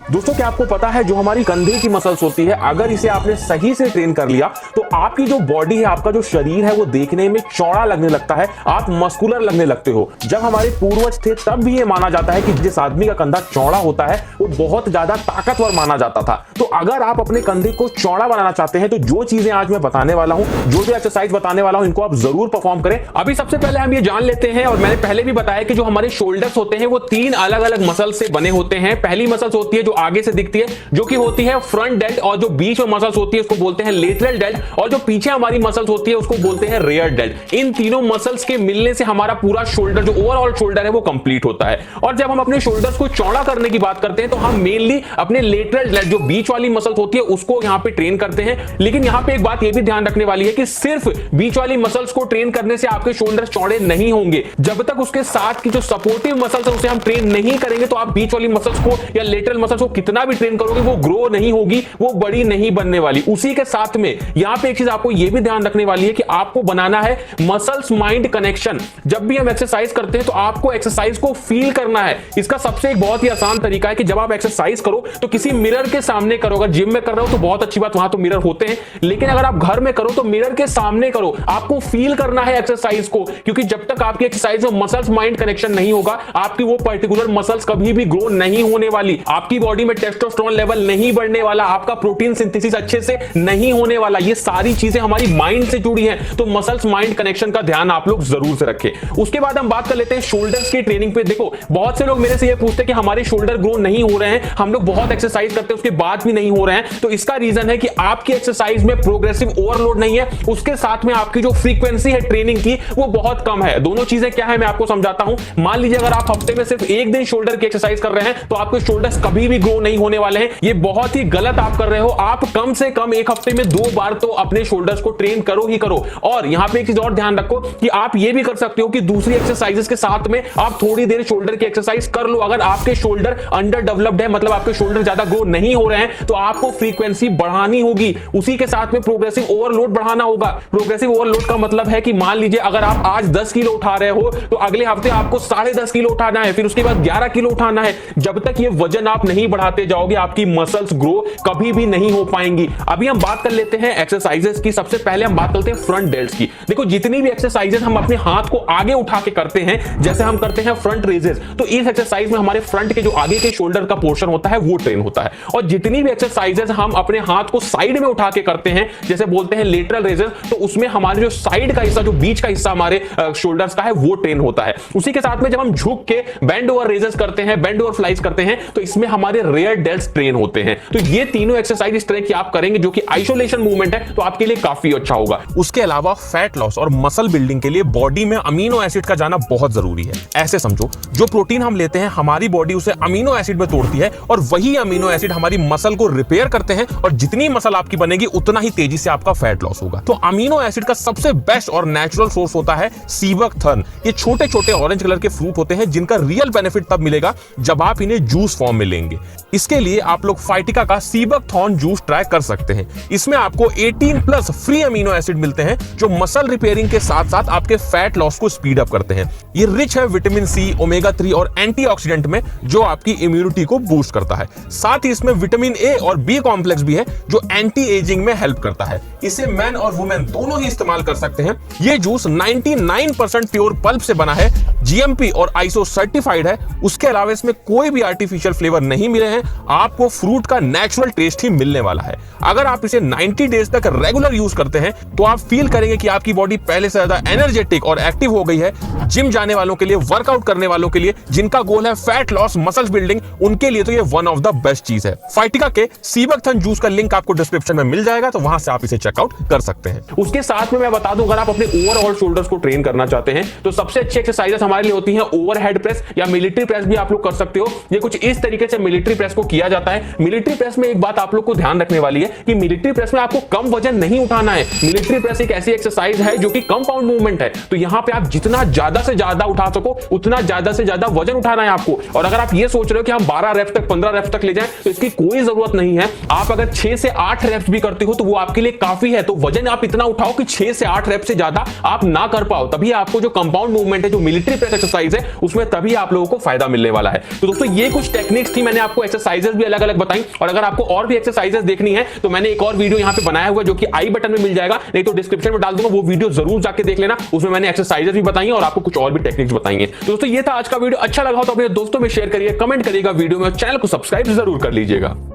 दोस्तों क्या आपको पता है जो हमारी कंधे की मसल्स होती है, अगर इसे आपने सही से ट्रेन कर लिया तो आपकी जो बॉडी है, आपका जो शरीर है वो देखने में चौड़ा लगने लगता है, आप मस्कुलर लगने लगते हो। जब हमारे पूर्वज थे तब भी ये माना जाता है कि जिस आदमी का कंधा चौड़ा होता है वो बहुत ज्यादा ताकतवर माना जाता था। तो अगर आप अपने कंधे को चौड़ा बनाना चाहते हैं तो जो चीजें आज मैं बताने वाला हूं, जो भी एक्सरसाइज बताने वाला हूं, इनको आप जरूर परफॉर्म करें। अभी सबसे पहले हम ये जान लेते हैं, और मैंने पहले भी बताया कि जो हमारे शोल्डर्स होते हैं वो 3 अलग अलग मसल से बने होते हैं। पहली मसल्स होती है जो आगे से दिखती है, जो कि होती है फ्रंट डेल्ट, और जो बीच में मसल्स होती है उसको बोलते हैं लेटरल डेल्ट, और जो पीछे हमारी मसल्स होती है उसको बोलते हैं रियर डेल्ट। इन तीनों मसल्स के मिलने से हमारा पूरा शोल्डर, जो ओवरऑल शोल्डर है, वो कंप्लीट होता है। और जब हम अपने शोल्डर्स को चौड़ा करने की बात करते हैं तो हम मेनली अपने लेटरल डेल्ट, जो बीच वाली मसल्स होती है, उसको यहां पे ट्रेन करते हैं। लेकिन यहां पे एक बात यह भी ध्यान रखने वाली है कि सिर्फ बीच वाली मसल्स को ट्रेन करने से आपके शोल्डर चौड़े नहीं होंगे। जब तक उसके साथ की जो सपोर्टिव मसल्स है उसे हम ट्रेन नहीं करेंगे तो आप बीच वाली मसल्स को या लेटरल मसल्स को कितना भी ट्रेन करोगे वो ग्रो नहीं होगी, वो बड़ी नहीं बनने वाली। उसी के साथ में यहां पे एक चीज आपको यह भी ध्यान रखने वाली है कि आपको बनाना है मसल्स माइंड कनेक्शन। जब भी हम एक्सरसाइज करते हैं तो आपको एक्सरसाइज को फील करना है। इसका सबसे एक बहुत ही आसान तरीका है कि जब आप एक्सरसाइज करो तो किसी मिरर के सामने करो। अगर जिम में कर रहे हो तो बहुत अच्छी बात, वहां तो मिरर होते हैं, लेकिन अगर आप घर में करो तो मिरर के सामने करो। आपको फील करना है एक्सरसाइज को, क्योंकि जब तक आपकी एक्सरसाइज में मसल्स माइंड कनेक्शन नहीं होगा, आपकी वो पर्टिकुलर मसल्स कभी भी ग्रो नहीं होने वाली, आपकी बॉडी में टेस्टोस्टेरोन लेवल नहीं बढ़ने वाला, आपका प्रोटीन सिंथेसिस अच्छे से नहीं होने वाला। ये सारी चीजें हमारी माइंड से जुड़ी हैं, तो मसल्स माइंड कनेक्शन का ध्यान आप लोग जरूर से रखें। उसके बाद हम बात कर लेते हैं शोल्डर्स की ट्रेनिंग पे। देखो बहुत से लोग मेरे से ये पूछते हैं कि हमारे शोल्डर ग्रो नहीं हो रहे हैं, हम लोग बहुत एक्सरसाइज करते हैं उसके बाद भी नहीं हो रहे हैं। तो इसका रीजन है कि आपकी एक्सरसाइज में प्रोग्रेसिव ओवरलोड नहीं है, उसके साथ में आपकी जो फ्रीक्वेंसी है ट्रेनिंग की वो बहुत कम है। दोनों चीजें क्या है मैं आपको समझाता हूं। मान लीजिए अगर आप हफ्ते में सिर्फ एक दिन शोल्डर की एक्सरसाइज कर रहे हैं तो आपके शोल्डर्स कभी भी ग्रो नहीं होने वाले हैं। ये बहुत ही गलत आप कर रहे हो। आप कम से कम एक हफ्ते में 2 बार तो अपने शोल्डर्स को ट्रेन करो ही करो। और यहां पे एक चीज और ध्यान रखो कि आप ये भी कर सकते हो कि दूसरी एक्सरसाइजेस के साथ में आप थोड़ी देर शोल्डर की एक्सरसाइज कर लो। अगर आपके शोल्डर अंडर डेवलप्ड है, मतलब आपके शोल्डर ज्यादा ग्रो नहीं हो रहे हैं, तो आपको फ्रीक्वेंसी बढ़ानी होगी। उसी के साथ में प्रोग्रेसिव ओवरलोड बढ़ाना होगा। प्रोग्रेसिव ओवरलोड का मतलब है कि मान लीजिए अगर आप आज 10 किलो उठा रहे हो तो अगले हफ्ते आपको 10.5 किलो उठाना है, फिर उसके बाद 11 किलो उठाना है। जब तक ये वजन आप नहीं बढ़ाते जाओगे आपकी मसल्स ग्रो कभी भी नहीं हो पाएंगी। अभी हम बात कर लेते हैं एक्सरसाइजेस की। सबसे पहले हम बात करते हैं फ्रंट डेल्ट्स की। देखो जितनी भी एक्सरसाइजेस हम अपने हाथ को आगे उठा के करते हैं, जैसे हम करते हैं फ्रंट रेजेस, तो इस एक्सरसाइज में हमारे फ्रंट के जो आगे के शोल्डर का पोर्शन होता है वो ट्रेन होता है। और जितनी भी एक्सरसाइजेस हम अपने हाथ को साइड में उठा के करते हैं, जैसे बोलते हैं लेटरल रेजेस, तो उसमें हमारे जो साइड का हिस्सा, जो बीच का हिस्सा हमारे शोल्डर्स का है वो ट्रेन होता है। उसी के साथ में जब हम झुक के बेंड ओवर रेजेस करते हैं, बेंड ओवर फ्लाइज करते हैं, तो इसमें हमारे रियर डेल्ट्स ट्रेन होते हैं। तो ये तीनों एक्सरसाइज इस तरह की आप करेंगे जो कि आइसोलेशन मूवमेंट है, तो आपके लिए काफी अच्छा होगा। उसके अलावा फैट लॉस और मसल बिल्डिंग के लिए बॉडी में अमीनो एसिड का जाना बहुत जरूरी है। ऐसे समझो जो प्रोटीन हम लेते हैं हमारी बॉडी उसे अमीनो एसिड में तोड़ती है, और वही अमीनो एसिड हमारी मसल को रिपेयर करते हैं, और जितनी मसल आपकी बनेगी उतना ही तेजी से आपका फैट लॉस होगा। तो अमीनो एसिड का सबसे बेस्ट और नेचुरल सोर्स होता है सीबकथर्न। ये छोटे छोटे ऑरेंज कलर के फ्रूट होते हैं जिनका रियल बेनिफिट तब मिलेगा जब आप इन्हें जूस फॉर्म में लेंगे। इसके लिए आप लोग फाइटिका का सीबकथॉर्न जूस ट्राई कर सकते हैं। इसमें आपको 18+ फ्री अमीनो एसिड मिलते हैं जो मसल रिपेयरिंग के साथ साथ आपके फैट लॉस को स्पीड अप करते हैं। ये रिच है विटामिन सी, ओमेगा 3 और एंटीऑक्सीडेंट में, जो आपकी इम्यूनिटी को बूस्ट करता है। साथ ही इसमें विटामिन ए और बी कॉम्प्लेक्स भी है जो एंटी एजिंग में हेल्प करता है। इसे मेन और वुमेन दोनों ही इस्तेमाल कर सकते हैं। ये जूस 99% प्योर पल्प से बना है, जीएमपी और आईएसओ सर्टिफाइड है। उसके अलावा इसमें कोई भी आर्टिफिशियल फ्लेवर नहीं मिले हैं, आपको फ्रूट का नेचुरल टेस्ट ही मिलने वाला है। अगर आप इसे 90 डेज तक रेगुलर यूज करते हैं तो आप फील करेंगे कि आपकी बॉडी पहले से ज्यादा एनर्जेटिक और एक्टिव हो गई है। जिम जाने वालों के लिए, वर्कआउट करने वालों के लिए, जिनका गोल है फैट लॉस, मसल्स बिल्डिंग, उनके लिए तो ये वन ऑफ द बेस्ट चीज है। फाइटिका के सीबकथर्न जूस का लिंक आपको डिस्क्रिप्शन में मिल जाएगा, तो वहां से आप इसे चेकआउट कर सकते हैं। उसके साथ में मैं बता दूं, अगर आप अपने ओवरऑल शोल्डर्स को ट्रेन करना चाहते हैं तो सबसे अच्छी एक्सरसाइजेस हमारे लिए होती हैं ओवरहेड प्रेस या मिलिट्री प्रेस भी आप लोग कर सकते हो। ये कुछ इस तरीके से मिलिट्री प्रेस को किया जाता है। मिलिट्री प्रेस में एक बात आप लोग को ध्यान रखने वाली है कि मिलिट्री प्रेस में आपको कम वजन नहीं उठाना है। मिलिट्री प्रेस एक ऐसी एक्सरसाइज है जो कि कंपाउंड मूवमेंट है, तो यहां पे आप जितना ज्यादा से ज्यादा उठा सको उतना ज्यादा से ज्यादा वजन उठाना है आपको। और अगर आप ये सोच रहे हो कि हम 12 रेप्स तक, 15 रेप्स तक ले जाएं, तो इसकी कोई जरूरत नहीं है। आप अगर 6 से 8 रेप्स भी करते हो तो वो आपके लिए काफी है। तो वजन आप इतना उठाओ कि 6 से 8 रेप्स से ज्यादा आप ना कर पाओ, तभी आपको जो कंपाउंड मूवमेंट है, जो मिलिट्री प्रेस एक्सरसाइज है, उसमें तभी आप लोगों को फायदा मिलने वाला है। तो दोस्तों ये कुछ टेक्निक्स थी, मैंने आपको आपको एक्सरसाइजेस भी अलग अलग बताई, और अगर आपको और भी एक्सरसाइजेस देखनी है तो मैंने एक और वीडियो यहां पे बनाया हुआ है जो कि आई बटन में मिल जाएगा, नहीं तो डिस्क्रिप्शन में डाल दूंगा, वो वीडियो जरूर जाके देख लेना। उसमें मैंने एक्सरसाइजेस भी बताई और आपको कुछ और भी टेक्निक्स बताई हैं। तो दोस्तों ये था आज का वीडियो, अच्छा लगा हो तो अपने दोस्तों में शेयर करिए, कमेंट करिएगा वीडियो में, और चैनल को सब्सक्राइब जरूर कर लीजिएगा।